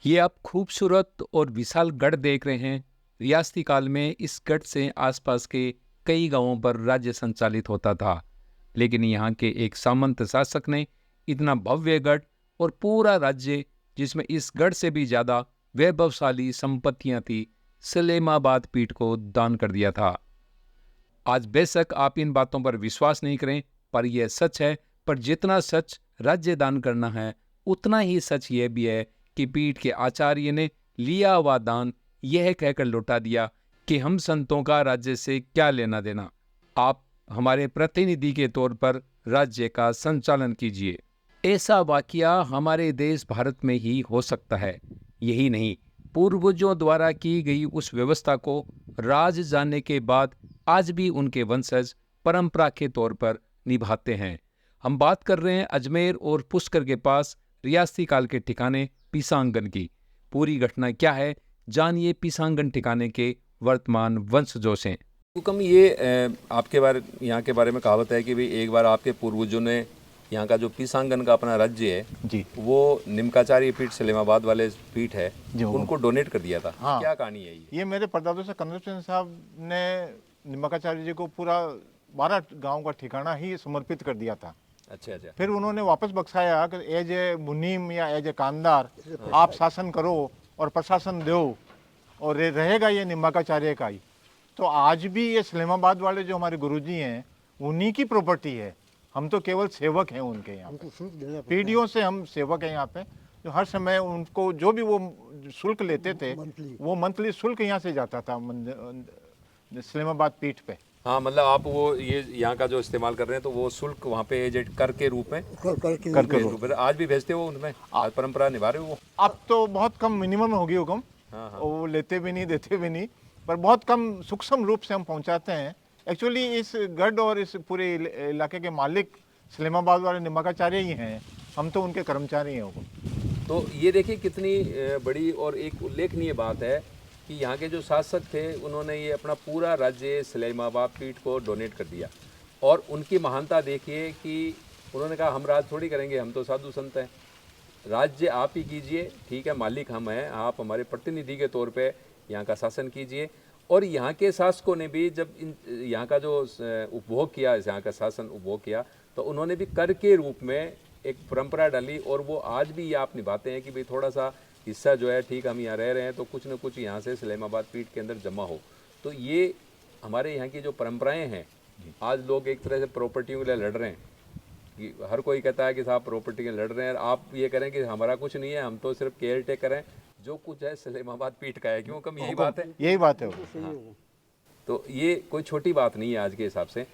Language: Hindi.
ये आप खूबसूरत और विशाल गढ़ देख रहे हैं। रियासती काल में इस गढ़ से आसपास के कई गांवों पर राज्य संचालित होता था, लेकिन यहाँ के एक सामंत शासक ने इतना भव्य गढ़ और पूरा राज्य, जिसमें इस गढ़ से भी ज्यादा वैभवशाली संपत्तियां थी, सलेमाबाद पीठ को दान कर दिया था। आज बेशक आप इन बातों पर विश्वास नहीं करें, पर यह सच है। पर जितना सच राज्य दान करना है, उतना ही सच यह भी है कि पीठ के आचार्य ने लिया हुआ दान यह कहकर लौटा दिया कि हम संतों का राज्य से क्या लेना देना। आप हमारे प्रतिनिधि के तौर पर राज्य का संचालन कीजिए। ऐसा वाकया हमारे देश भारत में ही हो सकता है। यही नहीं, पूर्वजों द्वारा की गई उस व्यवस्था को राज जानने के बाद आज भी उनके वंशज परंपरा के तौर पर निभाते हैं। हम बात कर रहे हैं अजमेर और पुष्कर के पास रियासती काल के ठिकाने पीसांगन की। पूरी घटना क्या है, जानिए पीसांगन ठिकाने के वर्तमान वंशजों से। हुक्म ये आपके बारे यहाँ के बारे में कहावत है कि भाई एक बार आपके पूर्वजों ने यहाँ का जो पीसांगन का अपना राज्य है जी वो निमकाचार्य पीठ सलेमाबाद वाले पीठ है जी, उनको डोनेट कर दिया था। हाँ। क्या कहानी है ये? मेरे परदादों से कंवर सिंह साहब ने निम्बाकाचार्य जी को पूरा 12 गांव का ठिकाना ही समर्पित कर दिया था। अच्छा अच्छा। फिर उन्होंने वापस बख्शाया कि एज ए मुनीम या एज ए कानदार आप शासन करो और प्रशासन दो, और ये रहेगा ये निम्बाकाचार्य का ही। तो आज भी ये सलेमाबाद वाले जो हमारे गुरुजी हैं उन्हीं की प्रॉपर्टी है। हम तो केवल सेवक हैं उनके यहाँ पे, पीढ़ियों से हम सेवक हैं यहाँ पे। जो हर समय उनको जो भी वो शुल्क लेते थे वो मंथली शुल्क यहाँ से जाता था सलेमाबाद पीठ पे। हाँ, मतलब आप वो ये यहाँ का जो इस्तेमाल कर रहे हैं तो वो शुल्क वहाँ पे एज कर के रूप में आज भी भेजते हो उनमें, आज परंपरा निभा रहे हो वो? अब तो बहुत कम, मिनिमम होगी हुक्म। हाँ हाँ। वो लेते भी नहीं देते भी नहीं, पर बहुत कम सूक्ष्म रूप से हम पहुंचाते हैं। एक्चुअली इस गढ़ और इस पूरे इलाके के मालिक सलेमाबाद वाले निम्बाकाचार्य ही हैं, हम तो उनके कर्मचारी हैं हुक्म। तो ये देखिए कितनी बड़ी और एक उल्लेखनीय बात है कि यहाँ के जो शासक थे उन्होंने ये अपना पूरा राज्य सलेमाबाद पीठ को डोनेट कर दिया। और उनकी महानता देखिए कि उन्होंने कहा हम राज थोड़ी करेंगे, हम तो साधु संत हैं, राज्य आप ही कीजिए, ठीक है, मालिक हम हैं, आप हमारे प्रतिनिधि के तौर पे यहाँ का शासन कीजिए। और यहाँ के शासकों ने भी जब यहाँ का जो उपभोग किया, यहाँ का शासन उपभोग किया, तो उन्होंने भी कर के रूप में एक परंपरा डाली। और वो आज भी ये आप निभाते हैं कि भाई थोड़ा सा हिस्सा जो है, ठीक, हम यहाँ रह रहे हैं तो कुछ न कुछ यहाँ से सलेमाबाद पीठ के अंदर जमा हो। तो ये हमारे यहाँ की जो परंपराएं हैं, आज लोग एक तरह से प्रॉपर्टियों के लिए लड़ रहे हैं कि हर कोई कहता है कि साहब प्रॉपर्टी के लड़ रहे हैं, आप ये करें कि हमारा कुछ नहीं है, हम तो सिर्फ केयर टेकर हैं, जो कुछ है सलेमाबाद पीठ का है। क्यों कम यही बात है? यही बात है। हाँ। तो ये कोई छोटी बात नहीं है आज के हिसाब से।